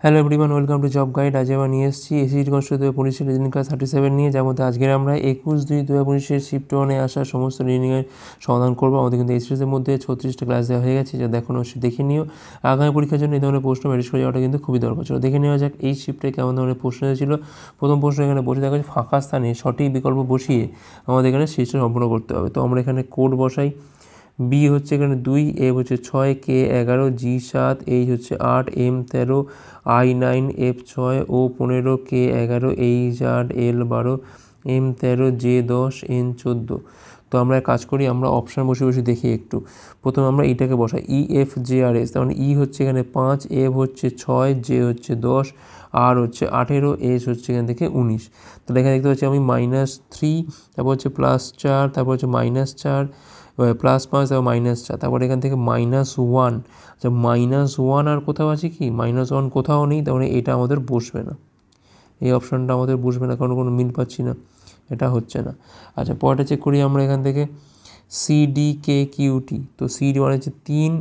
Hello everyone, welcome to job guide. আজ আমরা নিয়ে এসেছি এসিড কনস্ট্রাকশন 2025 রিজনিং ক্লাস 37 নিয়ে, যার মধ্যে আজকের আমরা 21/2/2025 শিফট 1-এ আসা সমস্ত রিজনিংয়ের সমাধান করবো। আমাদের কিন্তু এই সিরিজের মধ্যে 36টা ক্লাস দেওয়া হয়ে গেছে, যা দেখো অবশ্যই দেখে নিও। আগামী পরীক্ষার জন্য এই ধরনের প্রশ্ন প্র্যাকটিস করে যাওয়াটা কিন্তু খুবই দরকার। চলো দেখে নেওয়া যাক এই শিফটে কেমন ধরনের প্রশ্ন এসেছিল। প্রথম প্রশ্ন এখানে বসে দেখা যাচ্ছে, ফাঁকা স্থানে সঠিক বিকল্প বসিয়ে আমাদের এখানে শিফটটা সম্পূর্ণ করতে হবে। তো আমরা এখানে কোড বসাই। বি হচ্ছে এখানে 2, এ হচ্ছে 6, কে 11, জি 7, এইচ হচ্ছে 8, M 13, I 9, F 6, O 15, K 11, H 8, L 12, M 13, J 10, N 14। তো আমরা কাজ করি, আমরা অপশান বসে বসে দেখি একটু। প্রথমে আমরা এইটাকে বসাই, E F J R S. তার মানে ই হচ্ছে এখানে 5, এফ হচ্ছে 6, জে হচ্ছে 10, আর হচ্ছে 18, এস হচ্ছে এখান থেকে 19। তাহলে এখানে দেখতে পাচ্ছি আমি -3, তারপর হচ্ছে +4, তারপর হচ্ছে -4, +5, তারপর -4, তারপর এখান থেকে -1। আচ্ছা, -1 আর কোথাও আছে কি? -1 কোথাও নেই, তার মানে এটা আমাদের বসবে না, এই অপশানটা আমাদের বসবে না, কারণ কোনো মিল পাচ্ছি না, এটা হচ্ছে না। আচ্ছা, পরেরটা চেক করি আমরা এখান থেকে, সি ডি কে কিউ টি। তো সি ডি মানে হচ্ছে 3,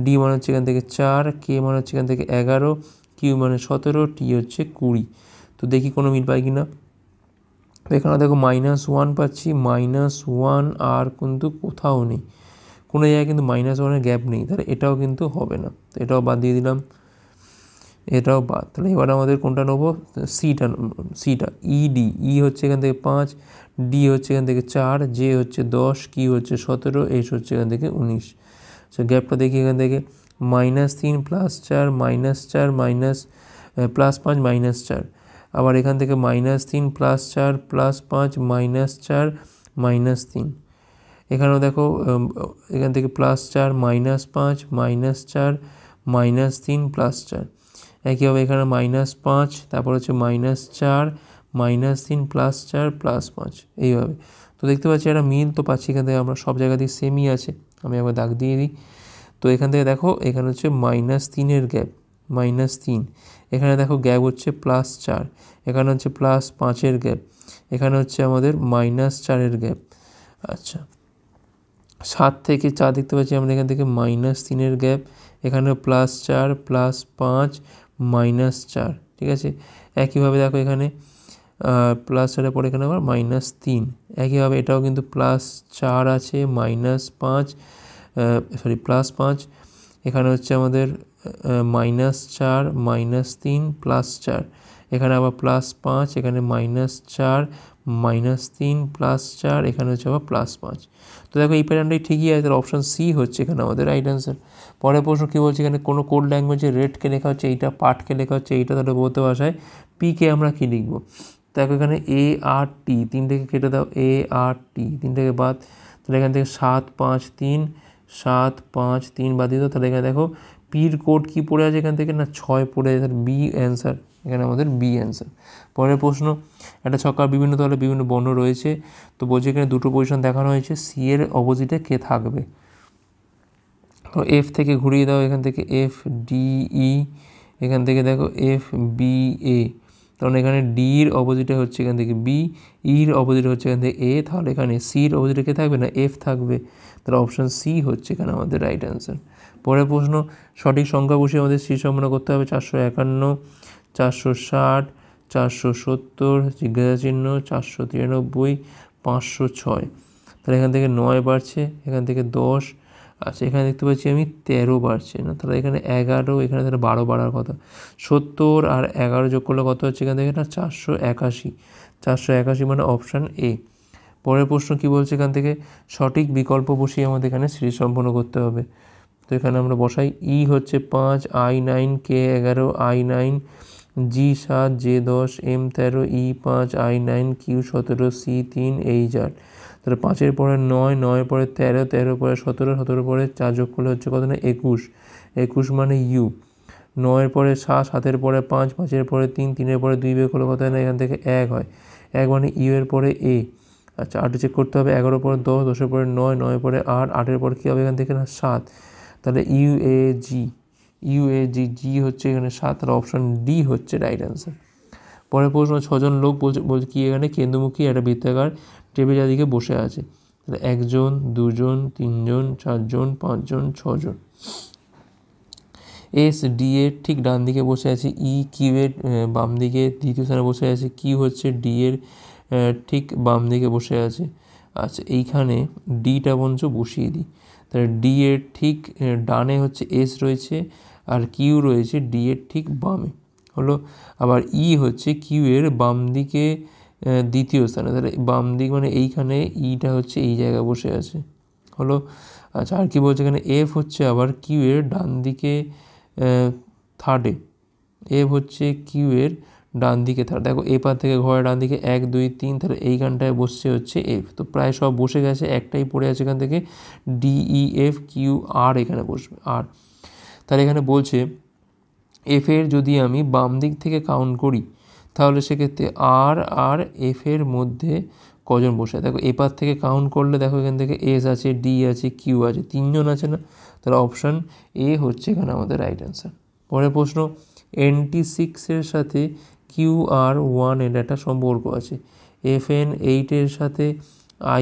ডি মানে হচ্ছে এখান থেকে 4, কে মানে হচ্ছে এখান থেকে 11, কিউ মানে 17, টি হচ্ছে 20। তো দেখি কোনো মিল পাই কি না। তো এখানে দেখো -1 পাচ্ছি, -1 আর কিন্তু কোথাও নেই, কোনো জায়গায় কিন্তু -1-এর গ্যাপ নেই, তাহলে এটাও কিন্তু হবে না। তো এটাও বাদ দিয়ে দিলাম, এটাও বাদ। তাহলে এবার আমাদের কোনটা নেবো? সিটা ইডি। ই হচ্ছে এখান থেকে 5, ডি হচ্ছে এখান থেকে 4, জে হচ্ছে 10, কিউ হচ্ছে 17, এইচ হচ্ছে এখান থেকে 19। সো গ্যাপটা দেখি এখান থেকে, -3 +4 -4 +5 -4, আবার এখান থেকে -3 +4 +5 -4 -3। এখানেও দেখো এখান থেকে +4 -5 -4 -3 +4। একইভাবে এখানে -5, তারপর হচ্ছে -4 -3 +4 +5, এইভাবে। তো দেখতে পাচ্ছি একটা মিল তো পাচ্ছি এখান থেকে, আমরা সব জায়গাতেই সেমই আছে। আমি একবার দাগ দিয়ে দিই। তো এখান থেকে দেখো এখানে হচ্ছে -3-এর গ্যাপ, -3। এখানে দেখো গ্যাপ হচ্ছে +4, এখানে হচ্ছে +5-এর গ্যাপ, এখানে হচ্ছে আমাদের -4-এর গ্যাপ। আচ্ছা, 7 থেকে 4 দেখতে পাচ্ছি আমরা এখান থেকে -3-এর গ্যাপ, এখানে +4 +5 -4, ঠিক আছে। একইভাবে দেখো এখানে +4-এর পরে এখানে আবার -3, একইভাবে এটাও কিন্তু +4 আছে, -5 +5, এখানে হচ্ছে আমাদের -4 -3 +4, এখানে আবার +5, এখানে -4 -3 +4, এখানে হচ্ছে আবার +5। তো দেখো এই প্যাটার্নটাই ঠিকই আছে, তাহলে অপশান সি হচ্ছে এখানে আমাদের রাইট অ্যান্সার। পরের প্রশ্ন কী বলছে, এখানে কোনো কোড ল্যাঙ্গুয়েজে রেডকে লেখা হচ্ছে এইটা, পার্টকে লেখা হচ্ছে এইটা, তাহলে বলতে ভাষায় পিকে আমরা কী লিখবো? দেখো এখানে এ আর টি, 3টাকে কেটে দাও, এ আর টি 3টাকে বাদ, তাহলে এখান থেকে 7 5 3 7 5 3 বাদ দিয়ে দাও। তাহলে এখানে দেখো পির কোড কী পড়ে আছে এখান থেকে, না 6 পড়ে আছে, তাহলে বি অ্যান্সার, এখানে আমাদের বি অ্যান্সার। পরের প্রশ্ন, একটা ছক্কার বিভিন্ন তলে বিভিন্ন বর্ণ রয়েছে, তো বলছে এখানে দুটো পজিশন দেখানো হয়েছে, সি এর অপোজিটে কে থাকবে? তো এফ থেকে ঘুরিয়ে দাও, এখান থেকে এফ ডি ই, এখান থেকে দেখো এফ বি এ, কারণ এখানে ডির অপোজিটে হচ্ছে এখান থেকে বি, ইর অপোজিটে হচ্ছে এখান থেকে এ, তাহলে এখানে সির অপোজিটে কে থাকবে? না এফ থাকবে, তাহলে অপশান সি হচ্ছে এখানে আমাদের রাইট অ্যান্সার। পরের প্রশ্ন, সঠিক সংখ্যা বসিয়ে আমাদের সি সম্পন্ন করতে হবে। 451, 460, 470, জিজ্ঞাসা চিহ্ন, 493, 506। তাহলে এখান থেকে 9 বাড়ছে, এখান থেকে 10। আচ্ছা, এখানে দেখতে পাচ্ছি আমি 13 বাড়ছে না, তাহলে এখানে 11, এখানে তাহলে 12 বাড়ার কথা। 70 আর 11 যোগ করলে কত হচ্ছে এখান থেকে? না 481, 481 মানে অপশান এ। পরের প্রশ্ন কী বলছে, এখান থেকে সঠিক বিকল্প বসিয়ে আমাদের এখানে সিরিজ সম্পন্ন করতে হবে। তো এখানে আমরা বসাই, ই হচ্ছে 5, I 9, K 11, I 9, G 7, J 10, M 13, E 5, I 9, Q 17, C 3, H 8। তাহলে 5-এর পরে 9, 9-এর পরে 13, 13-এর পরে 17, 17-এর পরে 4 যোগ করলে হচ্ছে কত? না 21, 21 মানে ইউ। 9-এর পরে 7, 7-এর পরে 5, 5-এর পরে 3, 3-এর পরে 2 বের করলে কত হয়? না এখান থেকে 1 হয়, 1 মানে ইউ এর পরে এ। আচ্ছা, 8 চেক করতে হবে, 11-এর পরে 10, 10-এর পরে 9, 9-এর পরে 8, 8-এর পরে কী হবে এখান থেকে? না 7, তাহলে U A G, U A জি, জি হচ্ছে এখানে 7, তাহলে অপশান ডি হচ্ছে রাইট অ্যান্সার। পরের প্রশ্ন, 6 জন লোক বলছে কি এখানে কেন্দ্রমুখী একটা বৃত্তাকার টেবিল চারদিকে বসে আছে, তাহলে 1 জন 2 জন 3 জন 4 জন 5 জন 6 জন। এস ডি এর ঠিক ডান দিকে বসে আছে, ই কিউ এর বাম দিকে দ্বিতীয় স্থানে বসে আছে, কিউ হচ্ছে ডি এর ঠিক বাম দিকে বসে আছে। আচ্ছা, এইখানে ডিটা বঞ্চ বসিয়ে দিই। তাহলে ডি এর ঠিক ডানে হচ্ছে এস রয়েছে, আর কিউ রয়েছে ডি এর ঠিক বামে, হলো। আবার ই হচ্ছে কিউ এর বাম দিকে দ্বিতীয় স্থানে, তাহলে বাম দিক মানে এইখানে ইটা হচ্ছে এই জায়গায় বসে আছে, হলো। আচ্ছা, আর কি বলছে এখানে, এফ হচ্ছে আবার কিউ এর ডান দিকে থার্ডে, এফ হচ্ছে কিউ এর ডান দিকে থার্ড। দেখো এ পার থেকে ঘরের ডান দিকে 1 2 3, তাহলে এইখানটায় বসছে হচ্ছে এফ। তো প্রায় সব বসে গেছে, একটাই পড়ে আছে এখান থেকে, D E F Q R এখানে বসবে আর। তাহলে এখানে বলছে এফ এর যদি আমি বাম দিক থেকে কাউন্ট করি তাহলে সেক্ষেত্রে আর আর এফ এর মধ্যে কজন বসে। দেখো এপার থেকে কাউন্ট করলে দেখো এখান থেকে এস আছে, ডি আছে, কিউ আছে, 3 জন আছে না। তাহলে অপশান এ হচ্ছে এখানে আমাদের রাইট অ্যান্সার। পরের প্রশ্ন, NT6 এর সাথে QR1 এর একটা সম্পর্ক আছে, FN8 এর সাথে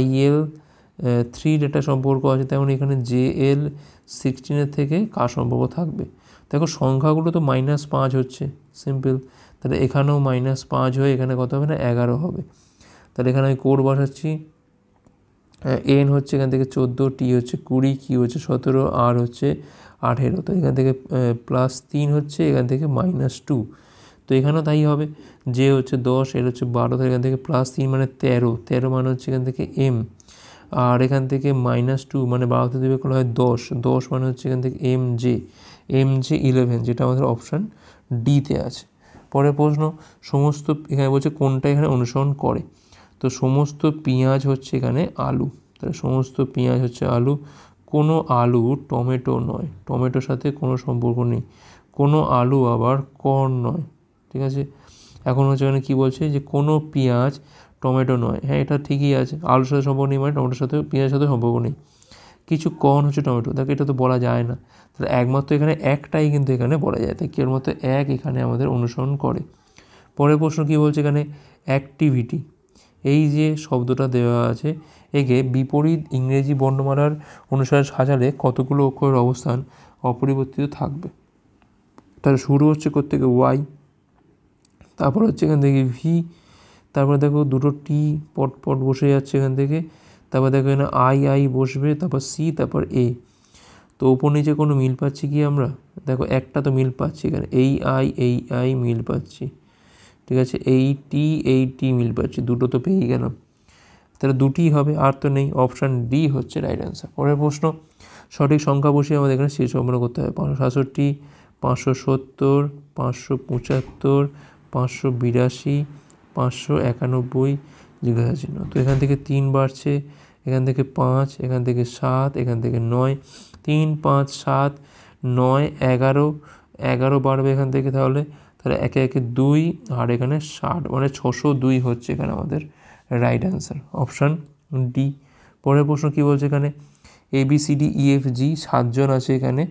IL3 একটা সম্পর্ক আছে, তেমন এখানে JL16 এর থেকে কার সম্পর্ক থাকবে। দেখো সংখ্যাগুলো তো -5 হচ্ছে, সিম্পল। তাহলে এখানেও -5 হয়ে এখানে কত হবে না, 11 হবে। তাহলে এখানে আমি কোড বসাচ্ছি, এন হচ্ছে এখান থেকে 14, টি হচ্ছে 20, কিউ হচ্ছে 17, আর হচ্ছে 18। তো এখান থেকে +3 হচ্ছে, এখান থেকে -2। তো এখানেও তাই হবে, যে হচ্ছে 10, এর হচ্ছে 12, তো এখান থেকে +3 মানে 13, 13 মানে হচ্ছে এখান থেকে এম, আর এখান থেকে -2 মানে 12 দেবে করা হয় 10, 10 মানে হচ্ছে এখান থেকে MJ 11, যেটা আমাদের অপশান ডিতে আছে। পরের প্রশ্ন, সমস্ত এখানে বলছে কোনটা এখানে অনুসরণ করে। তো সমস্ত পেঁয়াজ হচ্ছে এখানে আলু, তাহলে সমস্ত পেঁয়াজ হচ্ছে আলু, কোনো আলু টমেটো নয়, টমেটোর সাথে কোনো সম্পর্ক নেই, কোনো আলু আবার কর্ন নয়, ঠিক আছে। এখন হচ্ছে এখানে কী বলছে, যে কোনো পেঁয়াজ টমেটো নয়, হ্যাঁ এটা ঠিকই আছে, আলুর সাথে সম্পর্ক নেই মানে টমেটোর সাথে পেঁয়াজের সাথে সম্পর্ক নেই। কিছু কর্ন হচ্ছে টমেটো, দেখো এটা তো বলা যায় না, তাহলে একমাত্র এখানে একটাই কিন্তু এখানে বলা যায়, তাই কেবলমাত্র এক এখানে আমাদের অনুসরণ করে। পরের প্রশ্ন কী বলছে এখানে, অ্যাক্টিভিটি, এই যে শব্দটা দেওয়া আছে একে বিপরীত ইংরেজি বর্ণমালার অনুসারে সাজালে কতগুলো অক্ষরের অবস্থান অপরিবর্তিত থাকবে। তাহলে শুরু হচ্ছে থেকে ওয়াই, তারপর হচ্ছে এখান থেকে ভি, তারপর দেখো দুটো টি পট পট বসে যাচ্ছে এখান থেকে, তারপর দেখো এখানে আই বসবে, তারপর সি, তারপর এ। তো ওপর নিচে কোনো মিল পাচ্ছি কি আমরা, দেখো একটা তো মিল পাচ্ছি এখানে, এই আই মিল পাচ্ছি, ঠিক আছে, এই টি মিল পাচ্ছি, দুটো তো পেয়েই গেলাম, তাহলে দুটিই হবে, আর তো নেই, অপশান ডি হচ্ছে রাইট অ্যান্সার। পরের প্রশ্ন, সঠিক সংখ্যা বসিয়ে আমাদের এখানে শেষ সম্পন্ন করতে হবে। 567, 570, 575, 582, 591, জিজ্ঞাসা চিহ্ন। তো এখান থেকে 3 বাড়ছে, এখান থেকে 5, এখান থেকে 7, এখান থেকে 9, 3 5 7 9 11, 11 বাড়বে এখান থেকে, তাহলে একে একে 2, আর এখানে 60 মানে 602 হচ্ছে এখানে আমাদের রাইট অ্যান্সার, অপশান ডি। পরের প্রশ্ন কী বলছে এখানে, ABCDEFG 7 জন আছে এখানে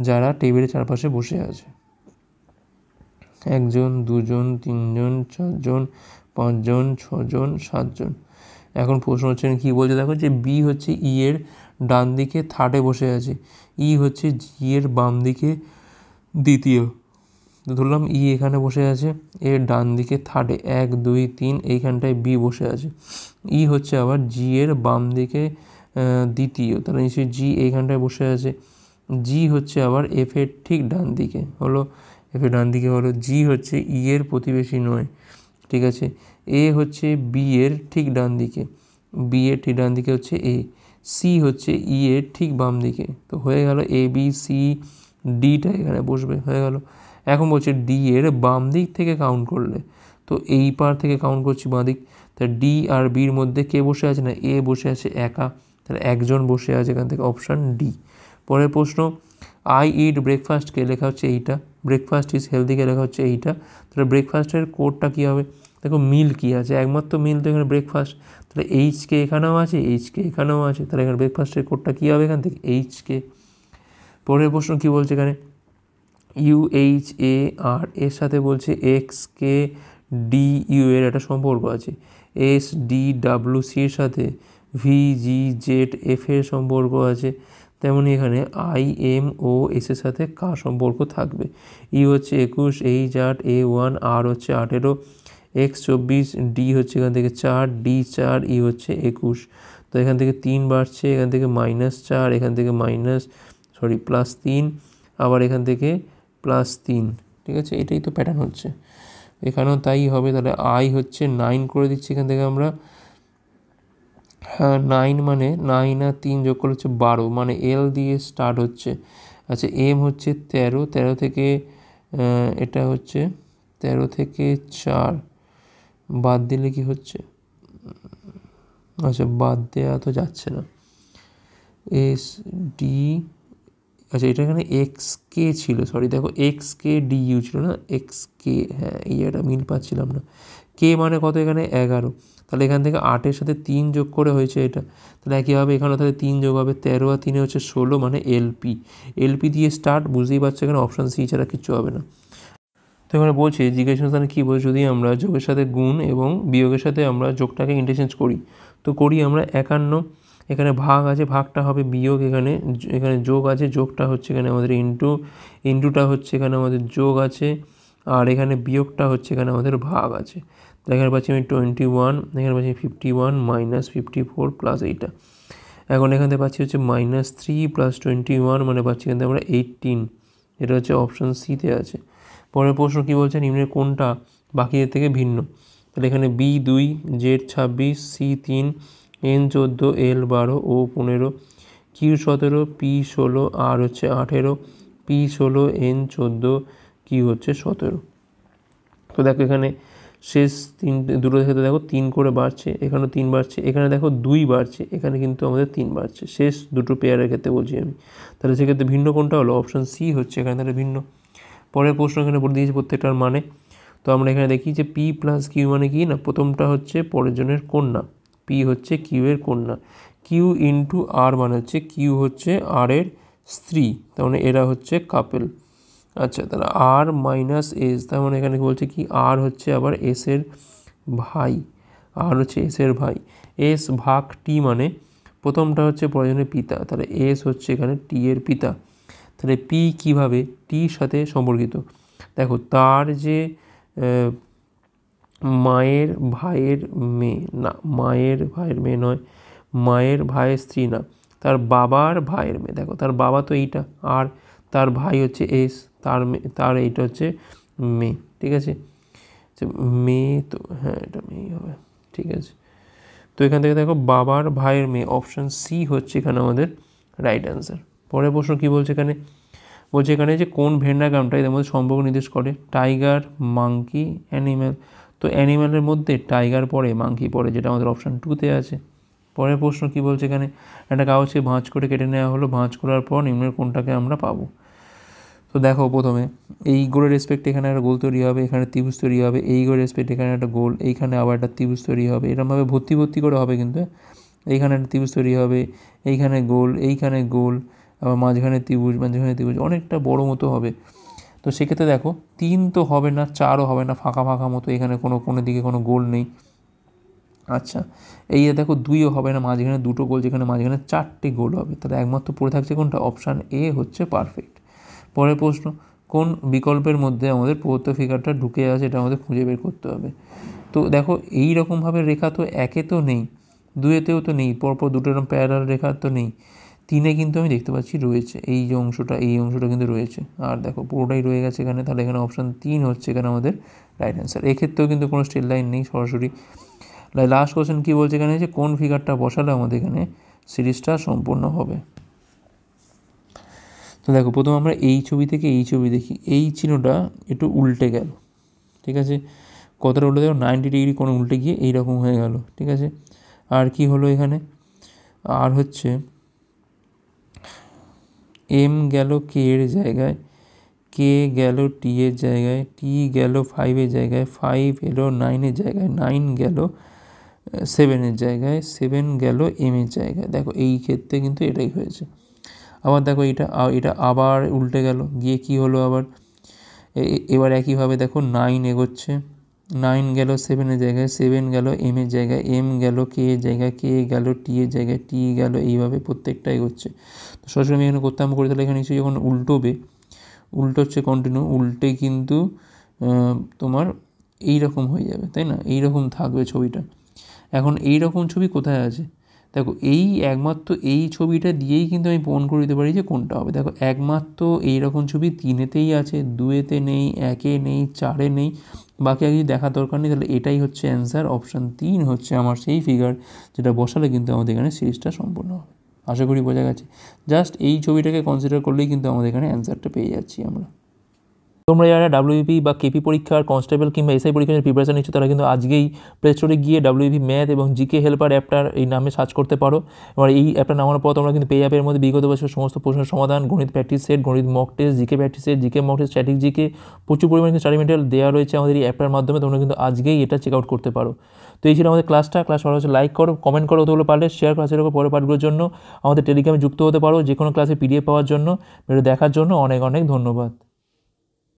যারা টেবিলের চারপাশে বসে আছে, 1 জন 2 জন 3 জন 4 জন 5 জন 6 জন 7 জন। এখন প্রশ্ন হচ্ছে কী বলছে, দেখো যে বি হচ্ছে ই এর ডান দিকে থার্ডে বসে আছে, ই হচ্ছে জি এর বাম দিকে দ্বিতীয়, ধরলাম ই এখানে বসে আছে, এর ডান দিকে থার্ডে 1 2 3, এইখানটায় বি বসে আছে, ই হচ্ছে আবার জি এর বাম দিকে দ্বিতীয়, তাহলে নিশ্চয়ই জি এইখানটায় বসে আছে, জি হচ্ছে আবার এফ এর ঠিক ডান দিকে, হলো এফ এর ডান দিকে হলো, জি হচ্ছে ই এর প্রতিবেশী নয়, ঠিক আছে, এ হচ্ছে বি এর ঠিক ডান দিকে, বি এর ঠিক ডান দিকে হচ্ছে এ, সি হচ্ছে ই এর ঠিক বাম দিকে, তো হয়ে গেল এ বি সি ডিটা এখানে বসবে, হয়ে গেল। এখন বলছে ডি এর বাম দিক থেকে কাউন্ট করলে, তো এই পার থেকে কাউন্ট করছি বাঁ দিক, তাহলে ডি আর বির মধ্যে কে বসে আছে না, এ বসে আছে একা, তাহলে একজন বসে আছে এখান থেকে, অপশান ডি। পরের প্রশ্ন, আই ইট ব্রেকফাস্টকে লেখা হচ্ছে এইটা, ব্রেকফাস্ট ইজ হেলদিকে লেখা হচ্ছে এইটা, তাহলে ব্রেকফাস্টের কোডটা কী হবে, দেখো মিল কী আছে, একমাত্র মিল তো এখানে ব্রেকফাস্ট, তাহলে এইচকে এখানেও আছে, এইচকে এখানেও আছে, তাহলে এখানে ব্রেকফাস্টের কোডটা কী হবে এখান থেকে, এইচকে। পরের প্রশ্ন কী বলছে এখানে, UHAR এর সাথে বলছে XKDU এর একটা সম্পর্ক আছে, SDWC এর সাথে VGZF এর সম্পর্ক আছে, তেমনি এখানে আই এম ও এসের সাথে কার সম্পর্ক থাকবে। ই হচ্ছে 21, এইচ 8, A1, আর হচ্ছে 18, X 24, ডি হচ্ছে এখান থেকে 4, ডি 4, ই হচ্ছে 21। তো এখান থেকে 3 বাড়ছে, এখান থেকে -4, এখান থেকে +3, আবার এখান থেকে +3। ঠিক আছে, এটাই তো প্যাটার্ন হচ্ছে, এখানেও তাই হবে। তাহলে আই হচ্ছে 9 করে দিচ্ছি এখান থেকে আমরা। হ্যাঁ 9 মানে 9 আর 3 যোগ করলে হচ্ছে 12, মানে এল দিয়ে স্টার্ট হচ্ছে। আচ্ছা এম হচ্ছে 13, 13 থেকে এটা হচ্ছে 13 থেকে 4 বাদ দিলে কি হচ্ছে, আচ্ছা বাদ দেওয়া তো যাচ্ছে না, এস ডি, আচ্ছা এটা এখানে এক্স কে ছিল, সরি দেখো এক্স কে ডি ইউ ছিল না, এক্স কে, হ্যাঁ এই এটা মিল পাচ্ছিলাম না। কে মানে কত এখানে 11, তাহলে এখান থেকে 8-এর সাথে 3 যোগ করে হয়েছে এটা, তাহলে একইভাবে এখানে তাহলে 3 যোগ হবে, 13 আর 3 হচ্ছে 16, মানে এলপি। এলপি দিয়ে স্টার্ট, বুঝতেই পারছো এখানে অপশান সি ছাড়া কিচ্ছু হবে না। তো এখানে বলছি জিজ্ঞাসা স্থানে কী বলছে, যদি আমরা যোগের সাথে গুণ এবং বিয়োগের সাথে আমরা যোগটাকে ইন্টারচেঞ্জ করি, তো করি আমরা 51, এখানে ভাগ আছে ভাগটা হবে বিয়োগ, এখানে এখানে যোগ আছে যোগটা হচ্ছে এখানে আমাদের ইন্টুটা হচ্ছে এখানে আমাদের যোগ আছে, আর এখানে বিয়োগটা হচ্ছে এখানে আমাদের ভাগ আছে। তো এখানে পাচ্ছি আমি 21, এখানে পাচ্ছি 51 -54 প্লাস এইটা। এখন এখান থেকে পাচ্ছি হচ্ছে -3 + 21, মানে পাচ্ছি এখান থেকে আমরা 18। এটা হচ্ছে অপশান সিতে আছে। পরের প্রশ্ন কী বলছে, নিম্নের কোনটা বাকিদের থেকে ভিন্ন। তাহলে এখানে বি 2, জেড 26, সি 3, এন 14, এল 12, ও 15, কিউ 17, পি 16, আর হচ্ছে 18, পি 16, এন 14, কিউ হচ্ছে 17। তো দেখো এখানে শেষ দুটো থেকে দেখো 3 করে বাড়ছে, এখানেও 3 বাড়ছে, এখানে দেখো 2 বাড়ছে, এখানে কিন্তু আমাদের 3 বাড়ছে শেষ দুটো পেয়ারের ক্ষেত্রে বলছি আমি। তাহলে সেক্ষেত্রে ভিন্ন কোনটা হলো, অপশান সি হচ্ছে এখানে তাহলে ভিন্ন। পরের প্রশ্ন এখানে বলে দিয়েছি প্রত্যেকটার মানে। তো আমরা এখানে দেখি যে পি প্লাস কিউ মানে কি না, প্রথমটা হচ্ছে পরের জনের কন্যা, পি হচ্ছে কিউ এর কন্যা, কিউ ইন্টু আর মানে হচ্ছে কিউ হচ্ছে আর এর স্ত্রী, তার মানে এরা হচ্ছে কাপেল। আচ্ছা তাহলে আর মাইনাস এস, তার মানে এখানে বলছে কি আর হচ্ছে আবার এস এর ভাই, আর হচ্ছে এস এর ভাই, এস ভাগ টি মানে প্রথমটা হচ্ছে পরের পিতা, তাহলে এস হচ্ছে এখানে টি এর পিতা। তাহলে পি কিভাবে টির সাথে সম্পর্কিত, দেখো তার যে মায়ের ভাইয়ের মেয়ে না, মায়ের ভাইয়ের মেয়ে নয়, মায়ের ভাইয়ের স্ত্রী না, তার বাবার ভাইয়ের মেয়ে, দেখো তার বাবা তো এইটা, আর তার ভাই হচ্ছে এস, তার এইটা হচ্ছে মেয়ে। ঠিক আছে, মেয়ে তো হ্যাঁ এটা মেয়েই হবে। ঠিক আছে, তো এখান থেকে দেখো বাবার ভাইয়ের মেয়ে, অপশান সি হচ্ছে এখানে আমাদের রাইট অ্যান্সার। পরের প্রশ্ন কী বলছে এখানে, বলছে এখানে যে কোন ভেন্ডাগ্রামটা এদের মধ্যে সম্পর্ক নির্দেশ করে, টাইগার, মাঙ্কি, অ্যানিম্যাল। তো অ্যানিম্যালের মধ্যে টাইগার পড়ে, মাঙ্কি পড়ে, যেটা আমাদের অপশান 2-তে আছে। পরের প্রশ্ন কী বলছে এখানে, একটা কাগজকে ভাঁজ করে কেটে নেওয়া হলো, ভাঁজ করার পর নিম্নের কোনটাকে আমরা পাবো। তো দেখো প্রথমে এই গোলের রেসপেক্টে এখানে একটা গোল তৈরি হবে, এখানে ত্রিভুজ তৈরি হবে, এই গোলের রেসপেক্টে এখানে একটা গোল, এইখানে আবার একটা ত্রিভুজ তৈরি হবে, এরকমভাবে ভর্তি করে হবে কিন্তু, এইখানে একটা ত্রিভুজ তৈরি হবে, এইখানে গোল, আবার মাঝখানে ত্রিভুজ, অনেকটা বড় মতো হবে। তো সেক্ষেত্রে দেখো 3 তো হবে না, 4ও হবে না, ফাঁকা মতো, এখানে কোনো দিকে কোনো গোল নেই। আচ্ছা এই দেখো 2ও হবে না, মাঝখানে 2টো গোল, যেখানে মাঝখানে 4টে গোল হবে, তাহলে একমাত্র পড়ে থাকছে কোনটা, অপশান এ হচ্ছে পারফেক্ট। পরের প্রশ্ন, কোন বিকল্পের মধ্যে আমাদের প্রদত্ত ফিগারটা ঢুকে আছে, এটা আমাদের খুঁজে বের করতে হবে। তো দেখো এই রকমভাবে রেখা তো 1-এ তো নেই, 2-এতেও তো নেই, পরপর দুটো এরকম প্যারালাল রেখা তো নেই, 3-এ কিন্তু আমি দেখতে পাচ্ছি রয়েছে, এই যে অংশটা কিন্তু রয়েছে, আর দেখো পুরোটাই রয়ে গেছে এখানে, তাহলে এখানে অপশান 3 হচ্ছে এখানে আমাদের রাইট অ্যান্সার। এক্ষেত্রেও কিন্তু কোনো স্ট্রেট লাইন নেই, সরাসরি। লাস্ট কোশ্চেন কী বলছে এখানে, যে কোন ফিগারটা বসালে আমাদের এখানে সিরিজটা সম্পূর্ণ হবে। তো দেখো প্রথমে আমরা এই ছবি থেকে এই ছবি দেখি, এই চিহ্নটা একটু উল্টে গেল, ঠিক আছে, কতটা উল্টে দেখো 90 ডিগ্রি কোনো উল্টে গিয়ে এইরকম হয়ে গেল। ঠিক আছে, আর কি হলো এখানে, আর হচ্ছে এম গেল কে এর জায়গায়, কে গেল টি এর জায়গায়, টি গেল 5-এর জায়গায়, 5 এলো 9-এর জায়গায়, 9 গেল 7-এর জায়গায়, 7 গেল এম-এর জায়গায়। দেখো এই ক্ষেত্রে কিন্তু এটাই হয়েছে। আবার দেখো এটা আবার উল্টে গেল, গিয়ে কি হলো আবার, এবার একইভাবে দেখো 9 এগোচ্ছে, 9 গেল 7-এর জায়গায়, 7 গেল এম-এর জায়গায়, এম গেল কে এর জায়গায়, কে গেল টি এর জায়গায়, টি গেল, এইভাবে প্রত্যেকটাই হচ্ছে। তো সরাসরি আমি এখানে করতে করি, তাহলে এখানে নিশ্চয়ই যখন উল্টো হচ্ছে কন্টিনিউ, উল্টে কিন্তু তোমার এইরকম হয়ে যাবে, তাই না? এইরকম থাকবে ছবিটা। এখন এইরকম ছবি কোথায় আছে? দেখো একমাত্র এই ছবিটা দিয়েই কিন্তু আমি প্রমাণ করে দিতে পারি যে কোনটা হবে। দেখো একমাত্র এইরকম ছবি 3-এতেই আছে, 2-এতে নেই, 1-এ নেই, 4-এ নেই, বাকি আর কিছু দেখার দরকার নেই। তাহলে এটাই হচ্ছে অ্যান্সার, অপশান 3 হচ্ছে আমার সেই ফিগার, যেটা বসালে কিন্তু আমাদের এখানে সিরিজটা সম্পূর্ণ হবে। আশা করি বোঝা গেছে। জাস্ট এই ছবিটাকে কনসিডার করলেই কিন্তু আমাদের এখানে অ্যান্সারটা পেয়ে যাচ্ছি আমরা। তোমরা যারা ডাব্লিউপি বা কেপি পরীক্ষার, কনস্টেবল কিংবা এসআই পরীক্ষার প্রিপারেশন নিচ্ছ, তারা কিন্তু আজকেই প্লে স্টোরে গিয়ে ডাব্লিউপি ম্যাথ এবং জিকে হেল্পার অ্যাপটার এই নামে সার্চ করতে পারো। এবার এই অ্যাপটা নামানোর পর তোমরা কিন্তু পেয়ে যাবে এর মধ্যে বিগত বছর সমস্ত প্রশ্নের সমাধান, গণিত প্র্যাকটিস সেট, গণিত mock test, GK practice set, GK mock test, static GK, প্রচুর পরিমাণে স্টাডি মেটেরিয়াল দেওয়া রয়েছে আমাদের এই অ্যাপটার মাধ্যমে। তোমরা কিন্তু আজকেই এটা চেক আউট করতে পারো। তো এই ছিল আমাদের ক্লাস ভালো হচ্ছে লাইক করো, কমেন্ট করো, অতগুলো পারলে শেয়ার ক্লাসের উপর পরের পাঠগুলোর জন্য আমাদের টেলিগ্রামে যুক্ত হতে পারো যে কোনো ক্লাসে পিডিএফ পাওয়ার জন্য। ভিডিও দেখার জন্য অনেক অনেক ধন্যবাদ।